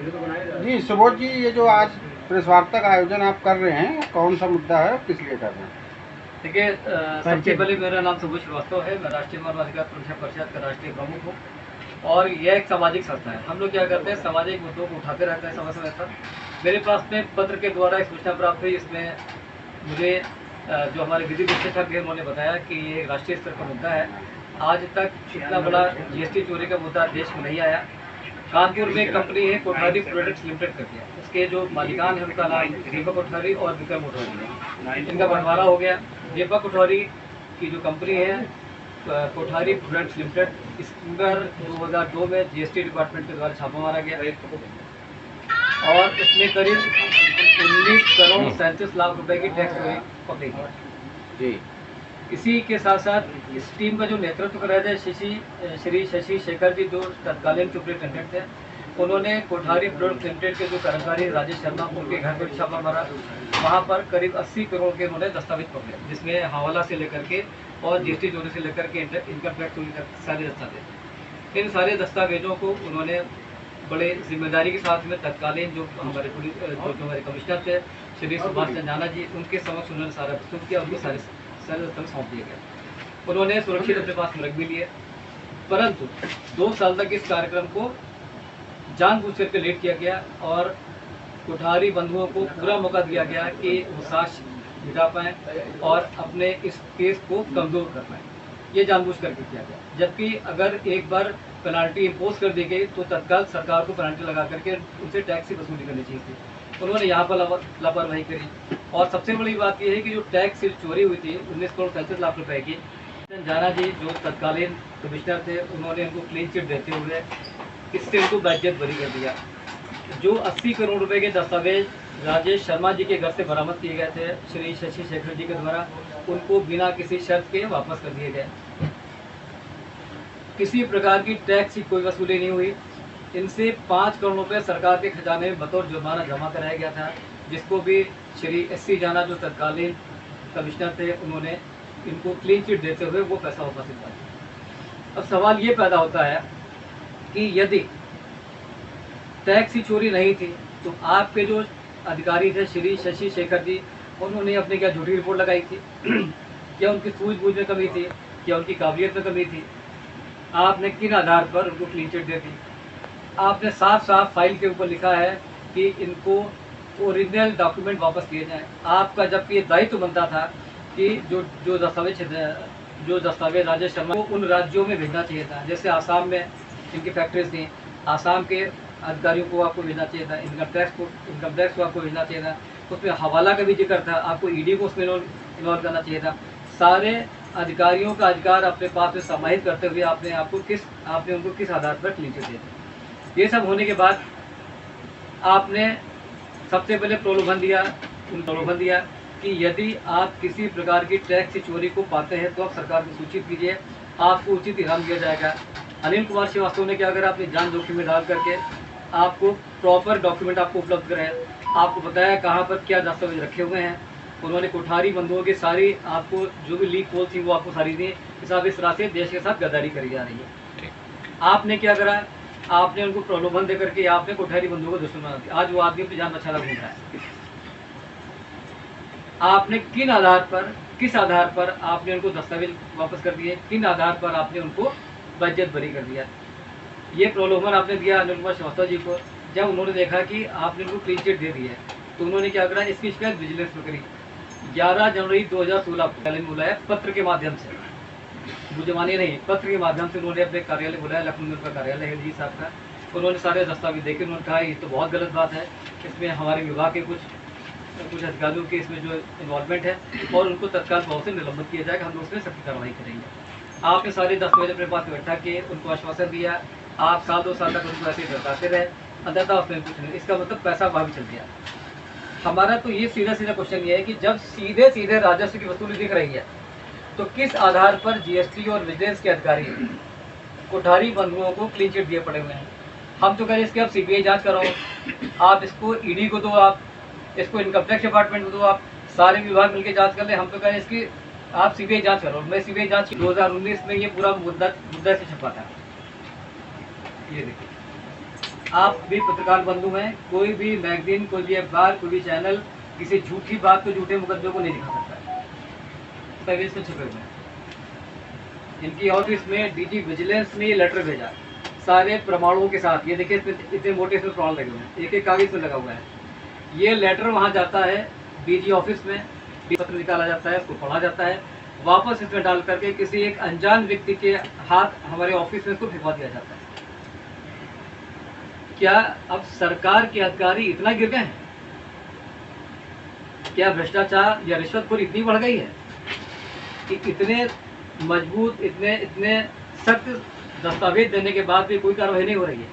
जी सुबोध जी, ये जो आज प्रेस वार्ता का आयोजन आप कर रहे हैं, कौन सा मुद्दा है, किस लिए कर रहे हैं? देखिए, सबसे पहले मेरा नाम सुबोध श्रीवास्तव है। मैं राष्ट्रीय मानवाधिकार सुरक्षा परिषद का राष्ट्रीय प्रमुख हूँ और यह एक सामाजिक संस्था है। हम लोग क्या करते हैं, सामाजिक मुद्दों को उठाते रहते हैं समय समय पर। मेरे पास में पत्र के द्वारा एक सूचना प्राप्त हुई। इसमें मुझे जो हमारे विधि विशेषज्ञ उन्होंने बताया कि ये राष्ट्रीय स्तर का मुद्दा है। आज तक इतना बड़ा जीएसटी चोरी का मुद्दा देश में नहीं आया। कानपुर में एक कंपनी है कोठारी प्रोडक्ट्स लिमिटेड करके, उसके जो मालिकान है उनका नाम दीपक कोठारी और विक्रम कोठारी है। इनका बंटवारा हो गया। दीपक कोठारी की जो कंपनी है कोठारी प्रोडक्ट्स लिमिटेड, इस पर 2002 में जीएसटी डिपार्टमेंट के द्वारा छापा मारा गया और इसमें करीब 19 करोड़ 37 लाख रुपए की टैक्स चोरी पकड़ी गई जी। इसी के साथ साथ इस टीम का जो नेतृत्व कर रहे थे श्री शशि शेखर जी, जो तत्कालीन सुपरिटेंडेंट थे, उन्होंने कोठारी प्रोडक्ट लिमिटेड के जो कर्मचारी राजेश शर्मा, उनके घर पर छापा मारा। वहां पर करीब 80 करोड़ के उन्होंने दस्तावेज पकड़े, जिसमें हवाला से लेकर के और जीएसटी चोरी से लेकर के इनकम टैक्स चोरी तक सारे दस्तावेज। इन सारे दस्तावेजों को उन्होंने बड़े जिम्मेदारी के साथ में तत्कालीन जो हमारे हमारे कमिश्नर थे श्री सुभाष चंदाना जी, उनके समक्ष उन्होंने सारा प्रस्तुत किया। उनको सारे दस्तावेज सौंप दिए गए। उन्होंने सुरक्षित अपने पास में रख भी लिए, परंतु 2 साल तक इस कार्यक्रम को जानबूझ करके लेट किया गया और कोठारी बंधुओं को पूरा मौका दिया गया कि वो साक्ष्य मिटा पाएँ और अपने इस केस को कमजोर कर पाएँ। ये जानबूझ करके किया गया, जबकि अगर एक बार पेनाल्टी इम्पोज कर दी गई तो तत्काल सरकार को पेनाल्टी लगा करके उनसे टैक्स की वसूली करनी चाहिए थी। उन्होंने यहाँ पर लापरवाही करी। और सबसे बड़ी बात यह है कि जो टैक्स चोरी हुई थी 19 करोड़ 37 लाख रुपए की, जाना जी जो तत्कालीन कमिश्नर थे, उन्होंने उनको क्लीन चिट देते हुए इससे उनको बाइज्जत बरी कर दिया। जो 80 करोड़ रुपए के दस्तावेज राजेश शर्मा जी के घर से बरामद किए गए थे श्री शशि शेखर जी के द्वारा, उनको बिना किसी शर्त के वापस कर दिए गए। किसी प्रकार की टैक्स की कोई वसूली नहीं हुई। इनसे 5 करोड़ रुपए सरकार के खजाने में बतौर जुर्माना जमा कराया गया था, जिसको भी श्री एससी जाना जो तत्कालीन कमिश्नर थे, उन्होंने इनको क्लीन चिट देते हुए वो पैसा वापस दिलवाया। अब सवाल ये पैदा होता है कि यदि टैक्स की चोरी नहीं थी तो आपके जो अधिकारी थे श्री शशि शेखर जी, उन्होंने अपनी क्या झूठी रिपोर्ट लगाई थी? क्या उनकी सूझबूझ में कमी थी? क्या उनकी काबिलियत में कमी थी? आपने किन आधार पर उनको क्लीन चिट दे दी? आपने साफ साफ फाइल के ऊपर लिखा है कि इनको ओरिजिनल डॉक्यूमेंट वापस किए जाएं। आपका जबकि ये दायित्व बनता था कि जो दस्तावेज राजेश शर्मा को उन राज्यों में भेजना चाहिए था, जैसे आसाम में इनकी फैक्ट्रीज थी, आसाम के अधिकारियों को आपको भेजना चाहिए था, इनकम टैक्स को आपको भेजना चाहिए था, उसमें हवाला का भी जिक्र था, आपको ईडी को उसमें इन्वॉल्व करना चाहिए था। सारे अधिकारियों का अधिकार अपने पास में समाहित करते हुए आपने उनको किस आधार पर क्लीन चिट दिया? ये सब होने के बाद आपने सबसे पहले प्रलोभन दिया कि यदि आप किसी प्रकार की टैक्स की चोरी को पाते हैं तो आप सरकार को सूचित कीजिए, आपको उचित इनाम दिया जाएगा। अनिल कुमार श्रीवास्तव ने क्या करा, अपनी जान जोखिम में डाल करके आपको प्रॉपर डॉक्यूमेंट आपको उपलब्ध कराए, आपको बताया कहाँ पर क्या दस्तावेज रखे हुए हैं। उन्होंने कोठारी बंधुओं की सारी आपको जो भी लीक पोल थी वो आपको सारी दी कि साहब इस तरह से देश के साथ गद्दारी करी जा रही है। आपने क्या करा, आपने उनको प्रलोभन देकर के आपने कोठारी बंधुओं को दुश्मन बना दिया। आज वो आदमी अपनी जान बचाना घूम रहा है। आपने किस आधार पर आपने उनको दस्तावेज वापस कर दिए? किन आधार पर आपने उनको बाइज्जत बरी कर दिया? ये प्रलोभन आपने दिया अनिल कुमार श्रीवास्तव जी को। जब उन्होंने देखा कि आपने उनको क्लीन चिट दे दी है तो उन्होंने क्या करा, इसकी शिकायत विजिलेंस में करी। 11 जनवरी 2016 को बुलाया पत्र के माध्यम से, बुझवाने नहीं, पत्र के माध्यम से उन्होंने अपने कार्यालय बुलाया, लखनऊ में उनका कार्यालय है जी साहब का। उन्होंने सारे दस्तावेज देखे, उन्होंने कहा ये तो बहुत गलत बात है, इसमें हमारे विभाग के कुछ अधिकारियों के इसमें जो इन्वॉल्वमेंट है और उनको तत्काल भाव से निलंबित किया जाएगा, हम लोग उसमें सख्त कार्रवाई करेंगे। आपने सारे दस्तावेज अपने पास इकट्ठा किए, उनको आश्वासन दिया, आप 1-2 साल तक उनको ऐसे ही बताते रहे, अंततः उसमें कुछ नहीं। इसका मतलब पैसा वहाँ भी चल गया। हमारा तो ये सीधा क्वेश्चन ये है कि जब सीधे राजस्व की वसूली दिख रही है तो किस आधार पर जीएसटी और विजिलेंस के अधिकारी कोठारी बंधुओं को क्लीन चिट दिए पड़े हुए हैं? हम तो कह रहे हैं इसकी आप सीबीआई जांच कराओ, आप इसको ईडी को दो, आप इसको इनकम टैक्स डिपार्टमेंट को दो, आप सारे विभाग मिलकर जांच कर ले। हम तो कह रहे हैं इसकी आप सीबीआई जांच करो। मैं सीबीआई जांच 2019 में ये पूरा मुद्दा से छपा था। ये देखिए, आप भी पत्रकार बंधु हैं, कोई भी मैगजीन, कोई भी अखबार, कोई भी चैनल किसी झूठी बात को, झूठे मुकदमे को नहीं दिखा सकता है। पेज में छपे हुए हैं। इनकी ऑफिस में डीजी विजिलेंस ने ये लेटर भेजा सारे प्रमाणों के साथ। ये देखिए इतने मोटे इसमें प्रमाण लगे हुए हैं, एक एक कागज में लगा हुआ है। ये लेटर वहाँ जाता है डीजी ऑफिस में, पत्र निकाला जाता है, उसको पढ़ा जाता है, वापस इसमें डाल करके किसी एक अनजान व्यक्ति के हाथ हमारे ऑफिस में इसको भिजवा दिया जाता है। क्या अब सरकार के अधिकारी इतना गिर गए हैं? क्या भ्रष्टाचार या रिश्वतखोरी इतनी बढ़ गई है कि इतने मजबूत, इतने सख्त दस्तावेज देने के बाद भी कोई कार्रवाई नहीं हो रही है?